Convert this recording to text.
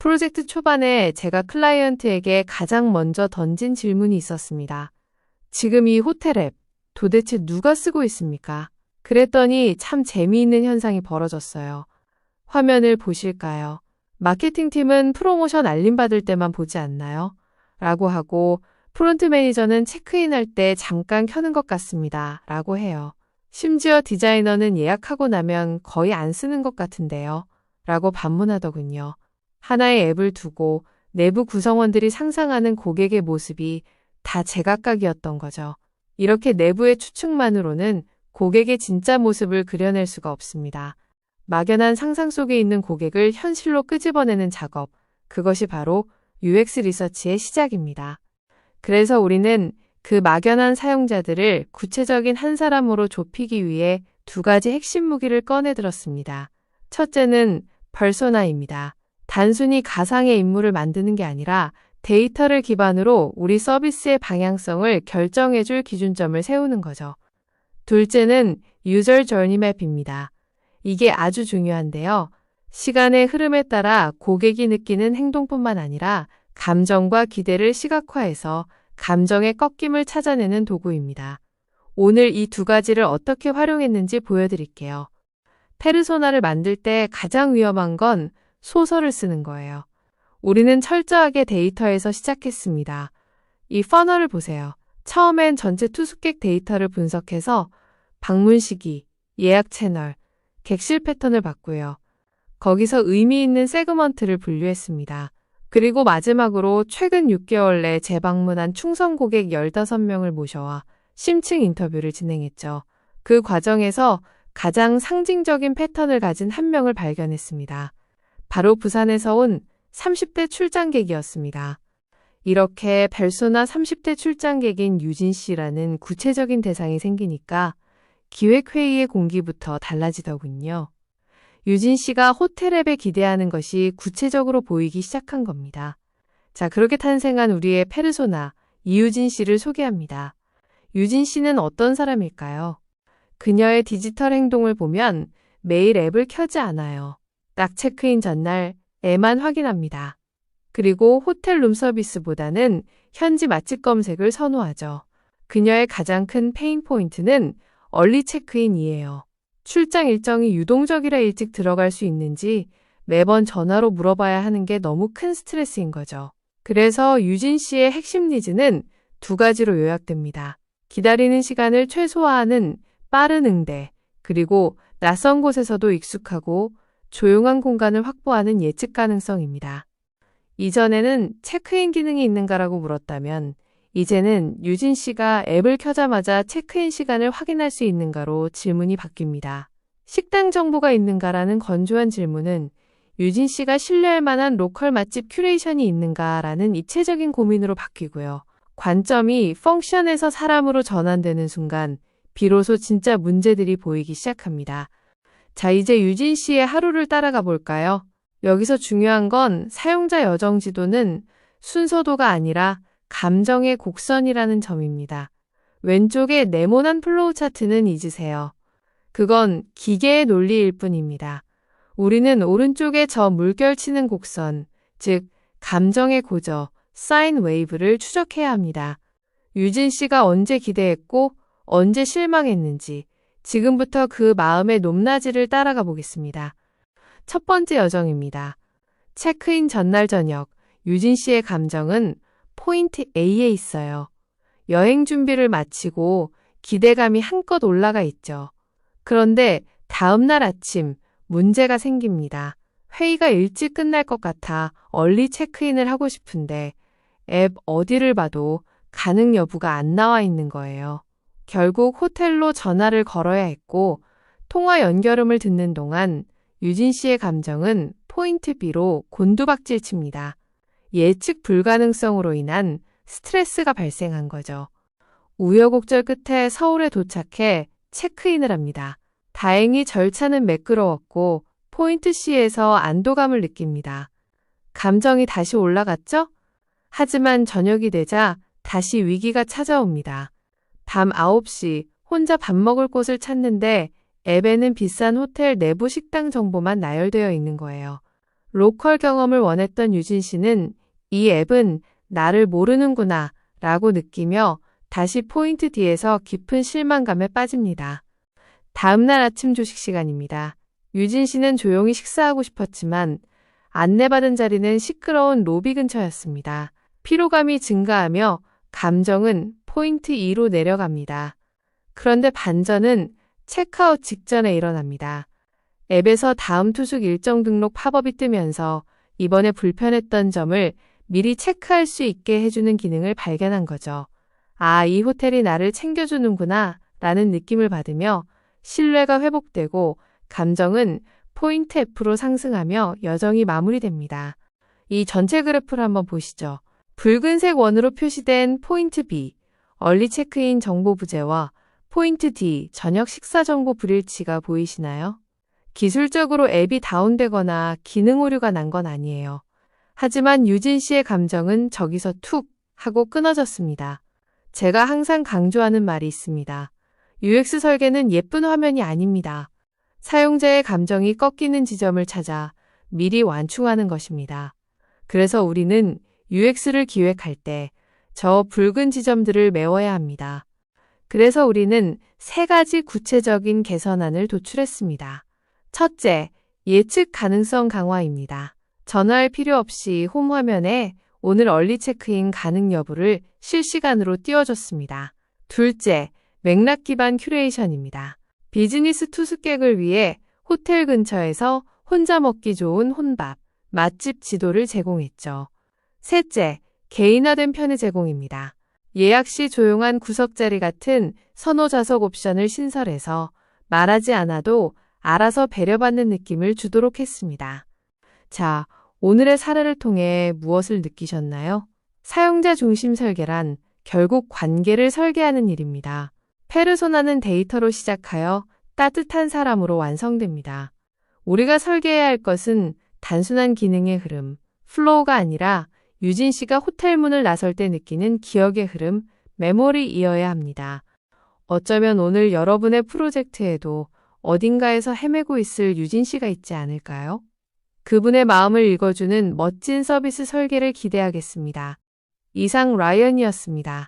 프로젝트 초반에 제가 클라이언트에게 가장 먼저 던진 질문이 있었습니다. 지금 이 호텔 앱 도대체 누가 쓰고 있습니까? 그랬더니 참 재미있는 현상이 벌어졌어요. 화면을 보실까요? 마케팅팀은 프로모션 알림받을 때만 보지 않나요? 라고 하고 프론트 매니저는 체크인할 때 잠깐 켜는 것 같습니다. 라고 해요. 심지어 디자이너는 예약하고 나면 거의 안 쓰는 것 같은데요. 라고 반문하더군요. 하나의 앱을 두고 내부 구성원들이 상상하는 고객의 모습이 다 제각각이었던 거죠. 이렇게 내부의 추측만으로는 고객의 진짜 모습을 그려낼 수가 없습니다. 막연한 상상 속에 있는 고객을 현실로 끄집어내는 작업, 그것이 바로 UX 리서치의 시작입니다. 그래서 우리는 그 막연한 사용자들을 구체적인 한 사람으로 좁히기 위해 두 가지 핵심 무기를 꺼내 들었습니다. 첫째는 퍼소나입니다. 단순히 가상의 인물을 만드는 게 아니라 데이터를 기반으로 우리 서비스의 방향성을 결정해줄 기준점을 세우는 거죠. 둘째는 유저 저니 맵입니다. 이게 아주 중요한데요. 시간의 흐름에 따라 고객이 느끼는 행동뿐만 아니라 감정과 기대를 시각화해서 감정의 꺾임을 찾아내는 도구입니다. 오늘 이 두 가지를 어떻게 활용했는지 보여드릴게요. 페르소나를 만들 때 가장 위험한 건 소설을 쓰는 거예요. 우리는 철저하게 데이터에서 시작했습니다. 이 퍼널을 보세요. 처음엔 전체 투숙객 데이터를 분석해서 방문 시기, 예약 채널, 객실 패턴을 봤고요. 거기서 의미 있는 세그먼트를 분류했습니다. 그리고 마지막으로 최근 6개월 내 재방문한 충성 고객 15명을 모셔와 심층 인터뷰를 진행했죠. 그 과정에서 가장 상징적인 패턴을 가진 한 명을 발견했습니다. 바로 부산에서 온 30대 출장객이었습니다. 이렇게 페르소나 30대 출장객인 유진 씨라는 구체적인 대상이 생기니까 기획회의의 공기부터 달라지더군요. 유진 씨가 호텔 앱에 기대하는 것이 구체적으로 보이기 시작한 겁니다. 자, 그렇게 탄생한 우리의 페르소나, 이유진 씨를 소개합니다. 유진 씨는 어떤 사람일까요? 그녀의 디지털 행동을 보면 매일 앱을 켜지 않아요. 딱 체크인 전날 앱만 확인합니다. 그리고 호텔 룸서비스보다는 현지 맛집 검색을 선호하죠. 그녀의 가장 큰 페인 포인트는 얼리 체크인이에요. 출장 일정이 유동적이라 일찍 들어갈 수 있는지 매번 전화로 물어봐야 하는 게 너무 큰 스트레스인 거죠. 그래서 유진 씨의 핵심 니즈는 두 가지로 요약됩니다. 기다리는 시간을 최소화하는 빠른 응대, 그리고 낯선 곳에서도 익숙하고 조용한 공간을 확보하는 예측 가능성입니다. 이전에는 체크인 기능이 있는가라고 물었다면 이제는 유진 씨가 앱을 켜자마자 체크인 시간을 확인할 수 있는가로 질문이 바뀝니다. 식당 정보가 있는가라는 건조한 질문은 유진 씨가 신뢰할 만한 로컬 맛집 큐레이션이 있는가라는 입체적인 고민으로 바뀌고요. 관점이 펑션에서 사람으로 전환되는 순간 비로소 진짜 문제들이 보이기 시작합니다. 자, 이제 유진 씨의 하루를 따라가 볼까요? 여기서 중요한 건 사용자 여정 지도는 순서도가 아니라 감정의 곡선이라는 점입니다. 왼쪽의 네모난 플로우 차트는 잊으세요. 그건 기계의 논리일 뿐입니다. 우리는 오른쪽에 저 물결치는 곡선, 즉 감정의 고저, 사인 웨이브를 추적해야 합니다. 유진 씨가 언제 기대했고 언제 실망했는지 지금부터 그 마음의 높낮이를 따라가 보겠습니다. 첫 번째 여정입니다. 체크인 전날 저녁, 유진 씨의 감정은 포인트 A에 있어요. 여행 준비를 마치고 기대감이 한껏 올라가 있죠. 그런데 다음날 아침 문제가 생깁니다. 회의가 일찍 끝날 것 같아 얼리 체크인을 하고 싶은데 앱 어디를 봐도 가능 여부가 안 나와 있는 거예요. 결국 호텔로 전화를 걸어야 했고 통화 연결음을 듣는 동안 유진 씨의 감정은 포인트 B로 곤두박질 칩니다. 예측 불가능성으로 인한 스트레스가 발생한 거죠. 우여곡절 끝에 서울에 도착해 체크인을 합니다. 다행히 절차는 매끄러웠고 포인트 C에서 안도감을 느낍니다. 감정이 다시 올라갔죠? 하지만 저녁이 되자 다시 위기가 찾아옵니다. 밤 9시 혼자 밥 먹을 곳을 찾는데 앱에는 비싼 호텔 내부 식당 정보만 나열되어 있는 거예요. 로컬 경험을 원했던 유진 씨는 이 앱은 나를 모르는구나 라고 느끼며 다시 포인트 D에서 깊은 실망감에 빠집니다. 다음날 아침 조식 시간입니다. 유진 씨는 조용히 식사하고 싶었지만 안내받은 자리는 시끄러운 로비 근처였습니다. 피로감이 증가하며 감정은 포인트 2로 내려갑니다. 그런데 반전은 체크아웃 직전에 일어납니다. 앱에서 다음 투숙 일정 등록 팝업이 뜨면서 이번에 불편했던 점을 미리 체크할 수 있게 해주는 기능을 발견한 거죠. 아, 이 호텔이 나를 챙겨주는구나 라는 느낌을 받으며 신뢰가 회복되고 감정은 포인트 F로 상승하며 여정이 마무리됩니다. 이 전체 그래프를 한번 보시죠. 붉은색 원으로 표시된 포인트 B, 얼리 체크인 정보 부재와 포인트 D, 저녁 식사 정보 불일치가 보이시나요? 기술적으로 앱이 다운되거나 기능 오류가 난 건 아니에요. 하지만 유진 씨의 감정은 저기서 툭 하고 끊어졌습니다. 제가 항상 강조하는 말이 있습니다. UX 설계는 예쁜 화면이 아닙니다. 사용자의 감정이 꺾이는 지점을 찾아 미리 완충하는 것입니다. 그래서 우리는 UX를 기획할 때 저 붉은 지점들을 메워야 합니다. 그래서 우리는 3가지 구체적인 개선안을 도출했습니다. 첫째, 예측 가능성 강화입니다. 전화할 필요 없이 홈 화면에 오늘 얼리 체크인 가능 여부를 실시간으로 띄워줬습니다. 둘째, 맥락 기반 큐레이션입니다. 비즈니스 투숙객을 위해 호텔 근처에서 혼자 먹기 좋은 혼밥, 맛집 지도를 제공했죠. 셋째, 개인화된 편의 제공입니다. 예약 시 조용한 구석자리 같은 선호 좌석 옵션을 신설해서 말하지 않아도 알아서 배려받는 느낌을 주도록 했습니다. 자, 오늘의 사례를 통해 무엇을 느끼셨나요? 사용자 중심 설계란 결국 관계를 설계하는 일입니다. 페르소나는 데이터로 시작하여 따뜻한 사람으로 완성됩니다. 우리가 설계해야 할 것은 단순한 기능의 흐름, 플로우가 아니라 유진 씨가 호텔 문을 나설 때 느끼는 기억의 흐름, 메모리이어야 합니다. 어쩌면 오늘 여러분의 프로젝트에도 어딘가에서 헤매고 있을 유진 씨가 있지 않을까요? 그분의 마음을 읽어주는 멋진 서비스 설계를 기대하겠습니다. 이상 라이언이었습니다.